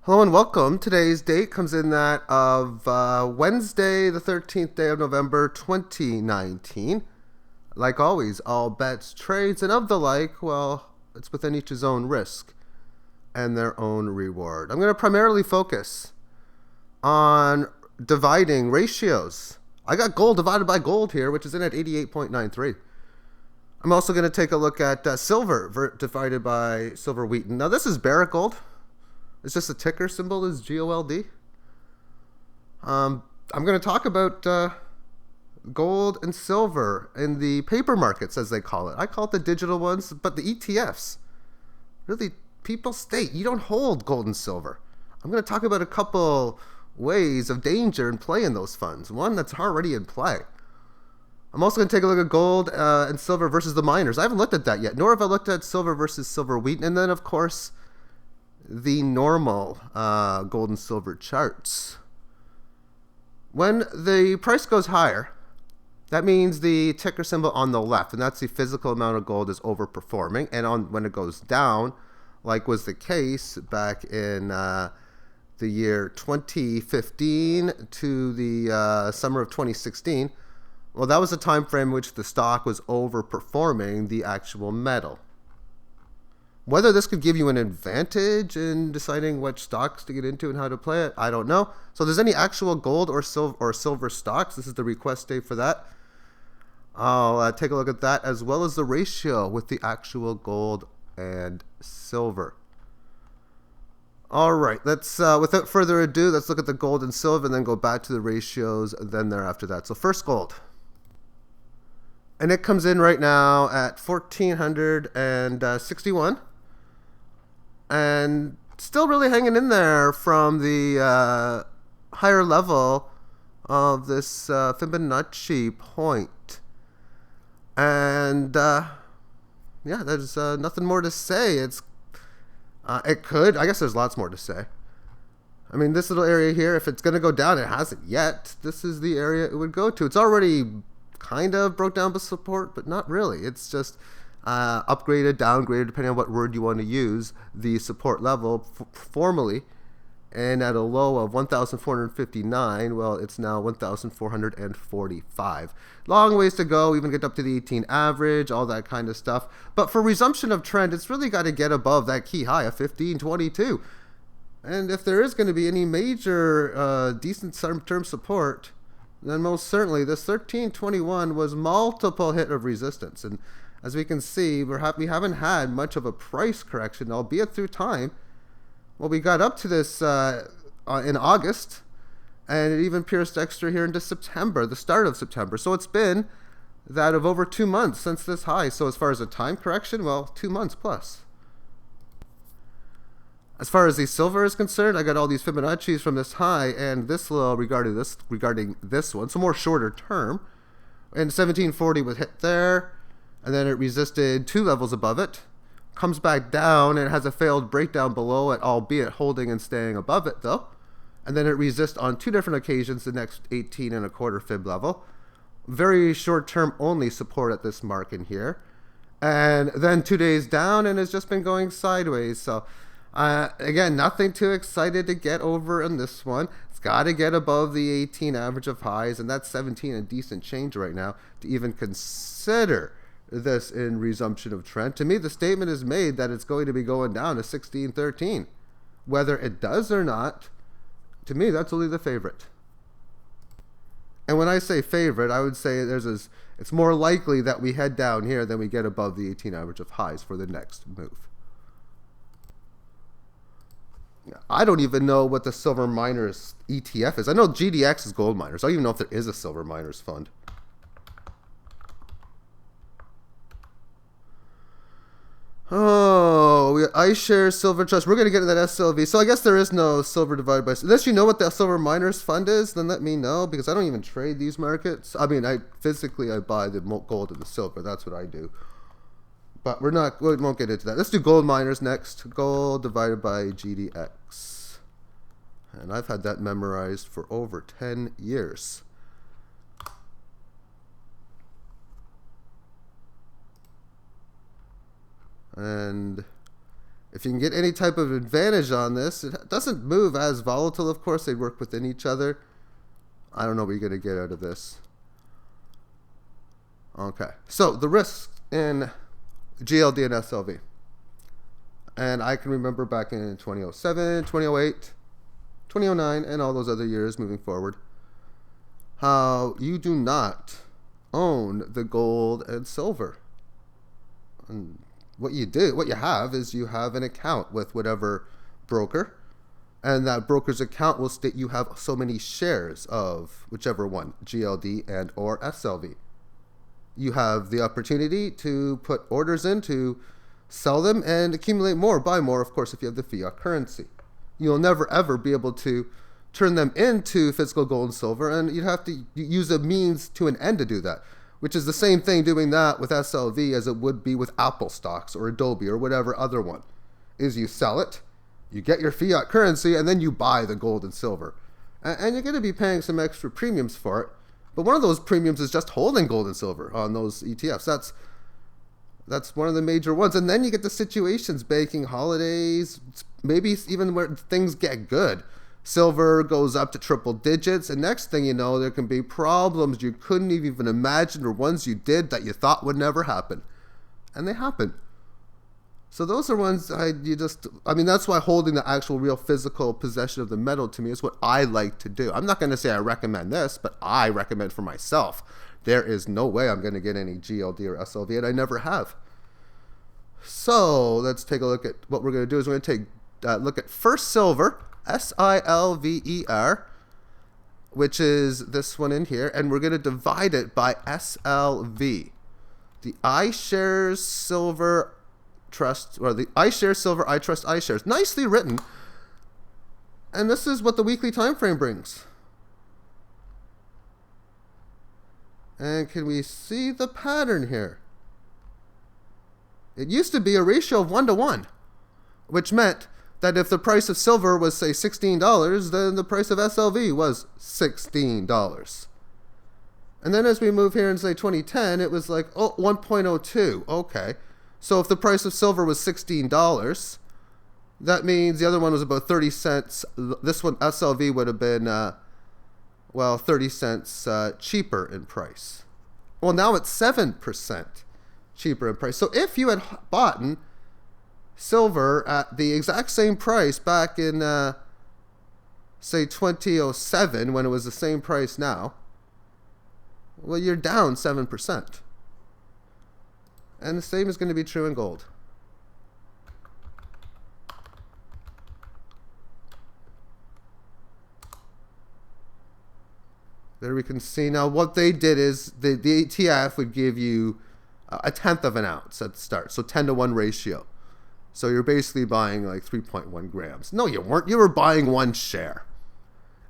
Hello and welcome. Today's date comes in that of Wednesday, the 13th day of November, 2019. Like always, all bets, trades, and of the like, well, it's within each's own risk and their own reward. I'm going to primarily focus on dividing ratios. I got gold divided by gold here, which is in at 88.93. I'm also going to take a look at silver divided by silver wheaten. Now, this is Barrick gold. It's just a ticker symbol is GOLD. I'm going to talk about gold and silver in the paper markets, as they call it. I call it the digital ones, but the ETFs. Really, people state you don't hold gold and silver. I'm going to talk about a couple ways of danger in playing those funds. One that's already in play. I'm also going to take a look at gold and silver versus the miners. I haven't looked at that yet, nor have I looked at silver versus silver wheat. And then, of course, the normal gold and silver charts. When the price goes higher, that means the ticker symbol on the left, and that's the physical amount of gold, is overperforming. And when it goes down, like was the case back in the year 2015 to the summer of 2016, well, that was a time frame in which the stock was overperforming the actual metal. Whether this could give you an advantage in deciding which stocks to get into and how to play it, I don't know. So if there's any actual gold or silver stocks, this is the request day for that. I'll take a look at that, as well as the ratio with the actual gold and silver. All right, let's without further ado, let's look at the gold and silver and then go back to the ratios then thereafter that. So first, gold. And it comes in right now at 1,461. And still really hanging in there from the higher level of this Fibonacci point. And yeah, there's nothing more to say. It could. I guess there's lots more to say. I mean, this little area here, if it's going to go down, it hasn't yet. This is the area it would go to. It's already kind of broke down by support, but not really. It's just upgraded, downgraded, depending on what word you want to use, the support level formally. And at a low of 1,459, well, it's now 1,445. Long ways to go, even get up to the 18 average, all that kind of stuff. But for resumption of trend, it's really got to get above that key high of 1522. And if there is going to be any major decent term support, then most certainly this 1321 was multiple hit of resistance. And as we can see, we haven't had much of a price correction, albeit through time. Well, we got up to this in August, and it even pierced extra here into September, the start of September. So it's been that of over 2 months since this high. So as far as a time correction, well, 2 months plus. As far as the silver is concerned, I got all these Fibonacci's from this high and this low regarding this one, so more shorter term. And 1740 was hit there, and then it resisted 2 levels above it, comes back down, and it has a failed breakdown below it, albeit holding and staying above it though. And then it resists on 2 different occasions the next 18.25 fib level. Very short term only support at this mark in here. And then 2 days down, and it's just been going sideways. So again, nothing too excited to get over in this one. It's got to get above the 18 average of highs, and that's 17 a decent change right now to even consider this in resumption of trend. To me, the statement is made that it's going to be going down to 1613. Whether it does or not, to me, that's only the favorite. And when I say favorite, I would say it's more likely that we head down here than we get above the 18 average of highs for the next move. I don't even know what the silver miners ETF is. I know GDX is gold miners. I don't even know if there is a silver miners fund. Oh, we got iShares Silver Trust. We're going to get into that SLV. So I guess there is no silver divided by... Unless you know what the silver miners fund is, then let me know, because I don't even trade these markets. I mean, I buy the gold and the silver. That's what I do. But we won't get into that. Let's do gold miners next. Gold divided by GDX. And I've had that memorized for over 10 years. And If you can get any type of advantage on this, it doesn't move as volatile, of course. They work within each other. I don't know what you're going to get out of this. Okay, so the risks in GLD and SLV. And I can remember back in 2007, 2008, 2009, and all those other years moving forward, how you do not own the gold and silver. And what you have is you have an account with whatever broker, and that broker's account will state you have so many shares of whichever one, GLD and or SLV. You have the opportunity to put orders in to sell them and accumulate more, buy more, of course, if you have the fiat currency. You'll never ever be able to turn them into physical gold and silver, and you'd have to use a means to an end to do that, which is the same thing doing that with SLV as it would be with Apple stocks or Adobe or whatever other one. Is you sell it, you get your fiat currency, and then you buy the gold and silver. And you're going to be paying some extra premiums for it, but one of those premiums is just holding gold and silver on those ETFs. That's one of the major ones. And then you get the situations, banking holidays, maybe even where things get good. Silver goes up to triple digits, and next thing you know, there can be problems you couldn't even imagine, or ones you did that you thought would never happen. And they happen. So those are ones that's why holding the actual real physical possession of the metal to me is what I like to do. I'm not going to say I recommend this, but I recommend for myself. There is no way I'm going to get any GLD or SLV, and I never have. So let's take a look at what we're going to do. Is we're going to take a look at First Silver, SILVER, which is this one in here, and we're going to divide it by SLV. The iShares Silver Trust, or the iShares Silver I Trust iShares. Nicely written. And this is what the weekly time frame brings. And can we see the pattern here? It used to be a ratio of 1-to-1, which meant that if the price of silver was, say, $16, then the price of SLV was $16. And then as we move here in, say, 2010, it was like, 1.02. Okay. So if the price of silver was $16, that means the other one was about 30 cents. This one, SLV, would have been, 30 cents cheaper in price. Well, now it's 7% cheaper in price. So if you had bought silver at the exact same price back in, say, 2007, when it was the same price now, well, you're down 7%. And the same is going to be true in gold. There we can see now what they did is the ETF would give you a tenth of an ounce at the start. So 10-to-1 ratio. So you're basically buying like 3.1 grams. No, you weren't. You were buying one share.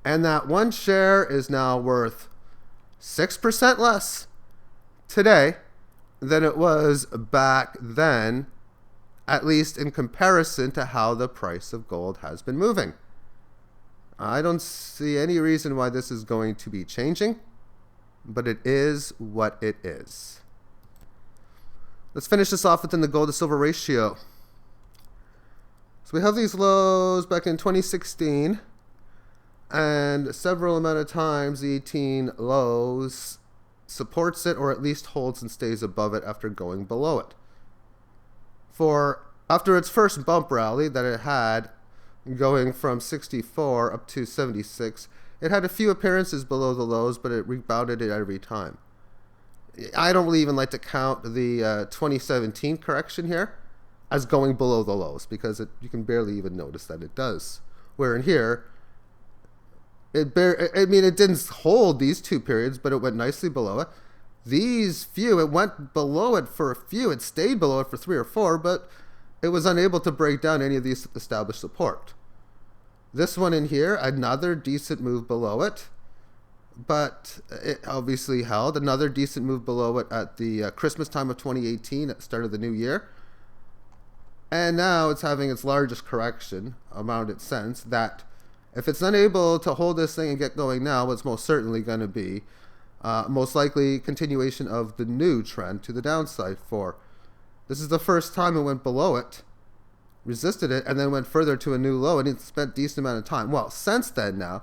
And that one share is now worth 6% less today than it was back then, at least in comparison to how the price of gold has been moving. I don't see any reason why this is going to be changing, but it is what it is. Let's finish this off within the gold to silver ratio. So we have these lows back in 2016, and several amount of times the 18 lows supports it, or at least holds and stays above it after going below it. After its first bump rally that it had, going from 64 up to 76, it had a few appearances below the lows, but it rebounded it every time. I don't really even like to count the 2017 correction here as going below the lows, because you can barely even notice that it does. Where in here, it didn't hold these two periods, but it went nicely below it. These few, it went below it for a few. It stayed below it for 3 or 4, but it was unable to break down any of these established support. This one in here, another decent move below it, but it obviously held. Another decent move below it at the Christmas time of 2018, at the start of the new year. And now it's having its largest correction around its sense that if it's unable to hold this thing and get going now, it's most certainly going to be most likely continuation of the new trend to the downside for. This is the first time it went below it resisted it, and then went further to a new low, and it spent a decent amount of time. Well, since then now,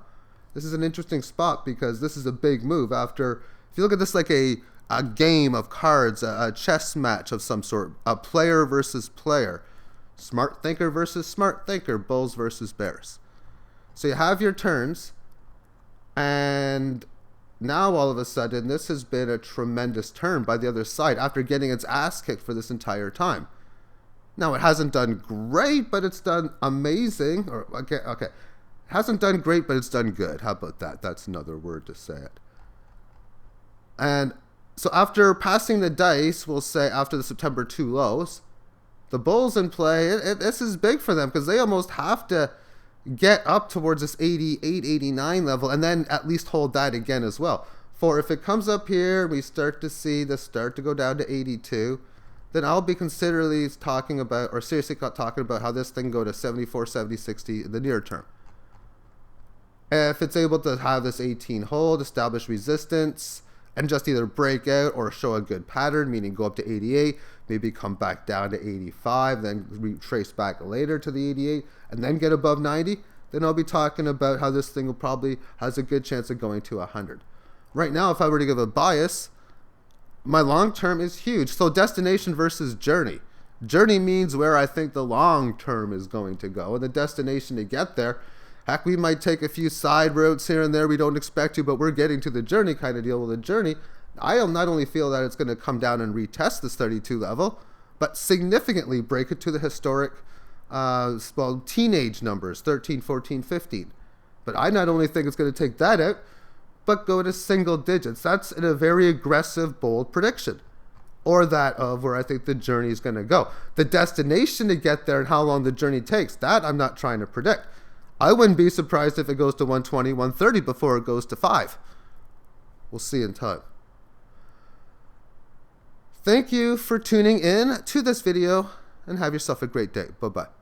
this is an interesting spot because this is a big move after, if you look at this like a game of cards, a chess match of some sort, a player versus player, smart thinker versus smart thinker, bulls versus bears. So you have your turns, and now all of a sudden this has been a tremendous turn by the other side after getting its ass kicked for this entire time. Now, it hasn't done great, but it's done amazing. Or okay. It hasn't done great, but it's done good. How about that? That's another word to say it. And so after passing the dice, we'll say after the September 2 lows, the bulls in play, this is big for them because they almost have to get up towards this 88, 89 level and then at least hold that again as well. For if it comes up here, we start to see this start to go down to 82, then I'll be considerably talking about, or seriously talking about, how this thing can go to 74, 70, 60 in the near term. If it's able to have this 18 hold, establish resistance, and just either break out or show a good pattern, meaning go up to 88, maybe come back down to 85, then retrace back later to the 88, and then get above 90, then I'll be talking about how this thing will probably has a good chance of going to 100. Right now, if I were to give a bias, my long term is huge. So destination versus journey. Journey means where I think the long term is going to go, and the destination to get there, heck, we might take a few side routes here and there we don't expect to, but we're getting to the journey kind of deal. With the journey, I'll not only feel that it's going to come down and retest this 32 level, but significantly break it to the historic teenage numbers, 13, 14, 15. But I not only think it's going to take that out, but go to single digits. That's in a very aggressive, bold prediction. Or that of where I think the journey is going to go. The destination to get there and how long the journey takes, that I'm not trying to predict. I wouldn't be surprised if it goes to 120, 130 before it goes to 5. We'll see in time. Thank you for tuning in to this video, and have yourself a great day. Bye-bye.